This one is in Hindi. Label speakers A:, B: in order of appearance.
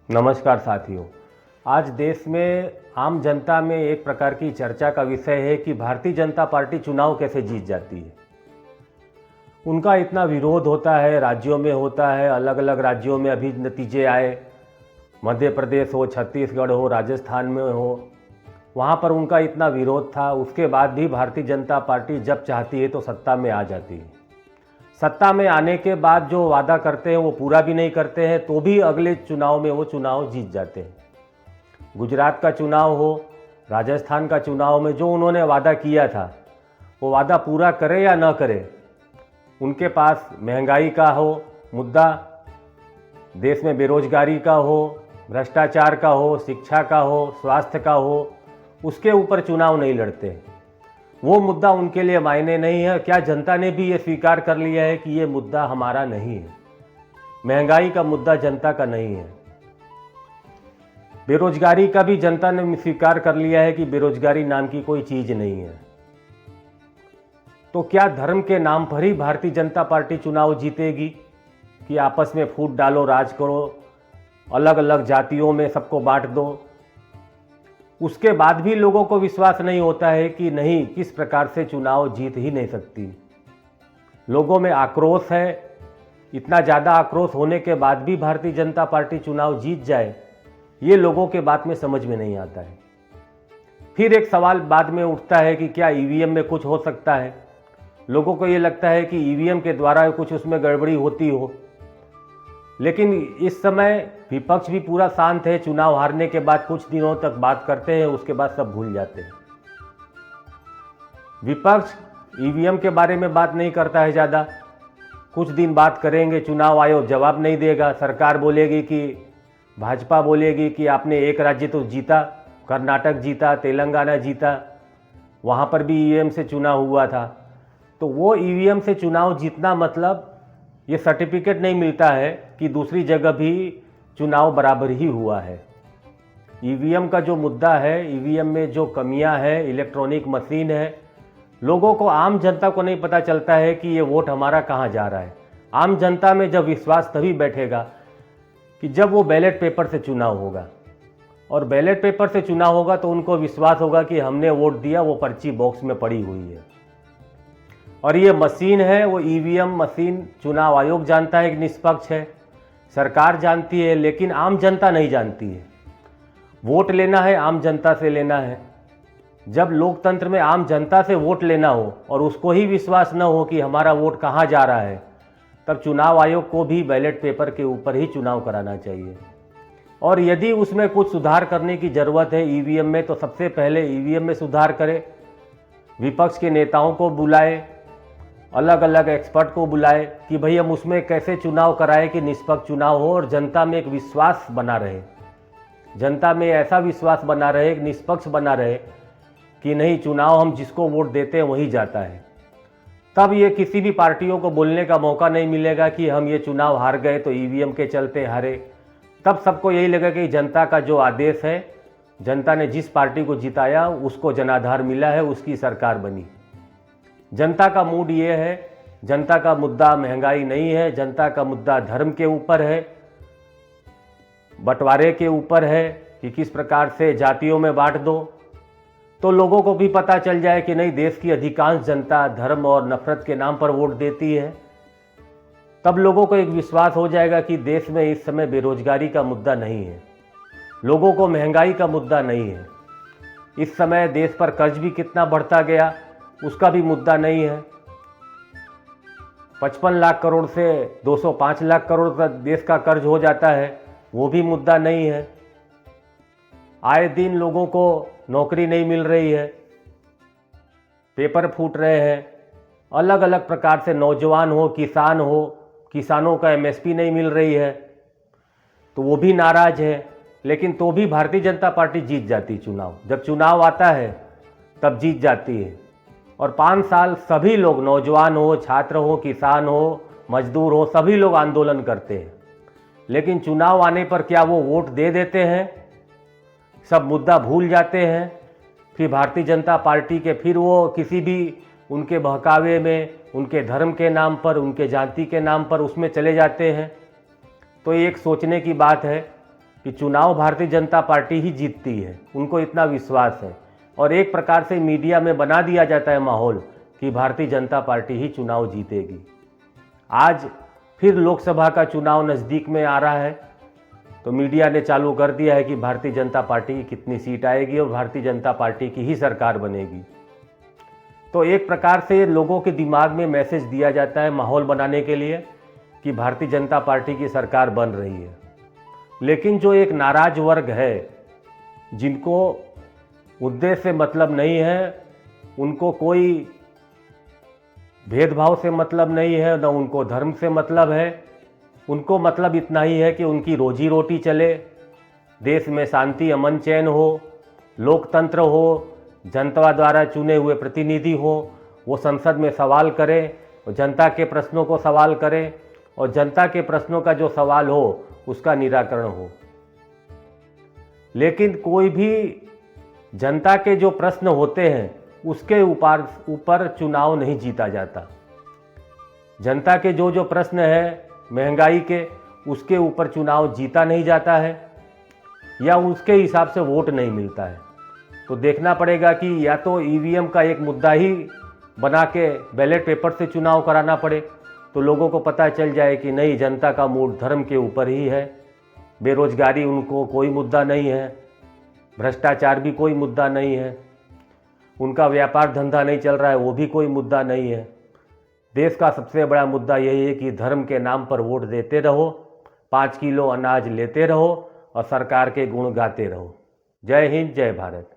A: नमस्कार साथियों। आज देश में आम जनता में एक प्रकार की चर्चा का विषय है कि भारतीय जनता पार्टी चुनाव कैसे जीत जाती है। उनका इतना विरोध होता है, राज्यों में होता है, अलग अलग राज्यों में अभी नतीजे आए, मध्य प्रदेश हो, छत्तीसगढ़ हो, राजस्थान में हो, वहाँ पर उनका इतना विरोध था। उसके बाद भी भारतीय जनता पार्टी जब चाहती है तो सत्ता में आ जाती है। सत्ता में आने के बाद जो वादा करते हैं वो पूरा भी नहीं करते हैं, तो भी अगले चुनाव में वो चुनाव जीत जाते हैं। गुजरात का चुनाव हो, राजस्थान का चुनाव में जो उन्होंने वादा किया था वो वादा पूरा करे या न करे, उनके पास महंगाई का हो मुद्दा, देश में बेरोजगारी का हो, भ्रष्टाचार का हो, शिक्षा का हो, स्वास्थ्य का हो, उसके ऊपर चुनाव नहीं लड़ते। वो मुद्दा उनके लिए मायने नहीं है। क्या जनता ने भी ये स्वीकार कर लिया है कि ये मुद्दा हमारा नहीं है। महंगाई का मुद्दा जनता का नहीं है। बेरोजगारी का भी जनता ने स्वीकार कर लिया है कि बेरोजगारी नाम की कोई चीज नहीं है। तो क्या धर्म के नाम पर ही भारतीय जनता पार्टी चुनाव जीतेगी कि आपस में फूट डालो, राज करो, अलग अलग जातियों में सबको बांट दो? उसके बाद भी लोगों को विश्वास नहीं होता है कि नहीं, किस प्रकार से चुनाव जीत ही नहीं सकती। लोगों में आक्रोश है। इतना ज़्यादा आक्रोश होने के बाद भी भारतीय जनता पार्टी चुनाव जीत जाए, ये लोगों के बात में समझ में नहीं आता है। फिर एक सवाल बाद में उठता है कि क्या ईवीएम में कुछ हो सकता है। लोगों को ये लगता है कि ईवीएम के द्वारा कुछ उसमें गड़बड़ी होती हो, लेकिन इस समय विपक्ष भी पूरा शांत है। चुनाव हारने के बाद कुछ दिनों तक बात करते हैं, उसके बाद सब भूल जाते हैं। विपक्ष ईवीएम के बारे में बात नहीं करता है ज़्यादा। कुछ दिन बात करेंगे, चुनाव आयोग जवाब नहीं देगा। सरकार बोलेगी कि, भाजपा बोलेगी कि आपने एक राज्य तो जीता, कर्नाटक जीता, तेलंगाना जीता, वहाँ पर भी ईवीएम से चुनाव हुआ था। तो वो ईवीएम से चुनाव जीतना मतलब ये सर्टिफिकेट नहीं मिलता है कि दूसरी जगह भी चुनाव बराबर ही हुआ है। ईवीएम का जो मुद्दा है, ईवीएम में जो कमियां है, इलेक्ट्रॉनिक मशीन है, लोगों को, आम जनता को नहीं पता चलता है कि ये वोट हमारा कहाँ जा रहा है। आम जनता में जब विश्वास तभी बैठेगा कि जब वो बैलेट पेपर से चुनाव होगा, और बैलेट पेपर से चुनाव होगा तो उनको विश्वास होगा कि हमने वोट दिया, वो पर्ची बॉक्स में पड़ी हुई है। और ये मशीन है, वो ईवीएम मशीन चुनाव आयोग जानता है कि निष्पक्ष है, सरकार जानती है, लेकिन आम जनता नहीं जानती है। वोट लेना है, आम जनता से लेना है। जब लोकतंत्र में आम जनता से वोट लेना हो और उसको ही विश्वास न हो कि हमारा वोट कहाँ जा रहा है, तब चुनाव आयोग को भी बैलेट पेपर के ऊपर ही चुनाव कराना चाहिए। और यदि उसमें कुछ सुधार करने की ज़रूरत है ईवीएम में, तो सबसे पहले ईवीएम में सुधार करे, विपक्ष के नेताओं को बुलाए, अलग अलग एक्सपर्ट को बुलाए कि भाई हम उसमें कैसे चुनाव कराए कि निष्पक्ष चुनाव हो और जनता में एक विश्वास बना रहे। जनता में ऐसा विश्वास बना रहे, निष्पक्ष बना रहे कि नहीं, चुनाव हम जिसको वोट देते हैं वही जाता है। तब ये किसी भी पार्टियों को बोलने का मौका नहीं मिलेगा कि हम ये चुनाव हार गए तो ईवीएम के चलते हारे। तब सबको यही लगेगा कि जनता का जो आदेश है, जनता ने जिस पार्टी को जिताया उसको जनाधार मिला है, उसकी सरकार बनी। जनता का मूड ये है, जनता का मुद्दा महंगाई नहीं है, जनता का मुद्दा धर्म के ऊपर है, बंटवारे के ऊपर है कि किस प्रकार से जातियों में बांट दो। तो लोगों को भी पता चल जाए कि नहीं, देश की अधिकांश जनता धर्म और नफरत के नाम पर वोट देती है। तब लोगों को एक विश्वास हो जाएगा कि देश में इस समय बेरोजगारी का मुद्दा नहीं है, लोगों को महंगाई का मुद्दा नहीं है। इस समय देश पर कर्ज भी कितना बढ़ता गया, उसका भी मुद्दा नहीं है। 55 लाख करोड़ से 205 लाख करोड़ तक देश का कर्ज हो जाता है, वो भी मुद्दा नहीं है। आए दिन लोगों को नौकरी नहीं मिल रही है, पेपर फूट रहे हैं, अलग अलग प्रकार से, नौजवान हो, किसान हो, किसानों का एमएसपी नहीं मिल रही है, तो वो भी नाराज है। लेकिन तो भी भारतीय जनता पार्टी जीत जाती चुनाव। जब चुनाव आता है तब जीत जाती है। और 5 साल सभी लोग, नौजवान हो, छात्र हो, किसान हो, मजदूर हो, सभी लोग आंदोलन करते हैं। लेकिन चुनाव आने पर क्या वो वोट दे देते हैं? सब मुद्दा भूल जाते हैं। फिर भारतीय जनता पार्टी के, फिर वो किसी भी उनके बहकावे में, उनके धर्म के नाम पर, उनके जाति के नाम पर उसमें चले जाते हैं। तो ये एक सोचने की बात है कि चुनाव भारतीय जनता पार्टी ही जीतती है, उनको इतना विश्वास है। और एक प्रकार से मीडिया में बना दिया जाता है माहौल कि भारतीय जनता पार्टी ही चुनाव जीतेगी। आज फिर लोकसभा का चुनाव नज़दीक में आ रहा है, तो मीडिया ने चालू कर दिया है कि भारतीय जनता पार्टी की कितनी सीट आएगी और भारतीय जनता पार्टी की ही सरकार बनेगी। तो एक प्रकार से लोगों के दिमाग में मैसेज दिया जाता है माहौल बनाने के लिए कि भारतीय जनता पार्टी की सरकार बन रही है। लेकिन जो एक नाराज वर्ग है, जिनको मुद्दे से मतलब नहीं है, उनको कोई भेदभाव से मतलब नहीं है, न उनको धर्म से मतलब है, उनको मतलब इतना ही है कि उनकी रोजी रोटी चले, देश में शांति अमन चैन हो, लोकतंत्र हो, जनता द्वारा चुने हुए प्रतिनिधि हो, वो संसद में सवाल करें और जनता के प्रश्नों को सवाल करें और जनता के प्रश्नों का जो सवाल हो उसका निराकरण हो। लेकिन कोई भी जनता के जो प्रश्न होते हैं उसके ऊपर चुनाव नहीं जीता जाता। जनता के जो प्रश्न है महंगाई के, उसके ऊपर चुनाव जीता नहीं जाता है या उसके हिसाब से वोट नहीं मिलता है। तो देखना पड़ेगा कि या तो ईवीएम का एक मुद्दा ही बना के बैलेट पेपर से चुनाव कराना पड़े, तो लोगों को पता चल जाए कि नहीं, जनता का मूड धर्म के ऊपर ही है, बेरोजगारी उनको कोई मुद्दा नहीं है, भ्रष्टाचार भी कोई मुद्दा नहीं है, उनका व्यापार धंधा नहीं चल रहा है वो भी कोई मुद्दा नहीं है। देश का सबसे बड़ा मुद्दा यही है कि धर्म के नाम पर वोट देते रहो, 5 किलो अनाज लेते रहो और सरकार के गुण गाते रहो। जय हिंद, जय भारत।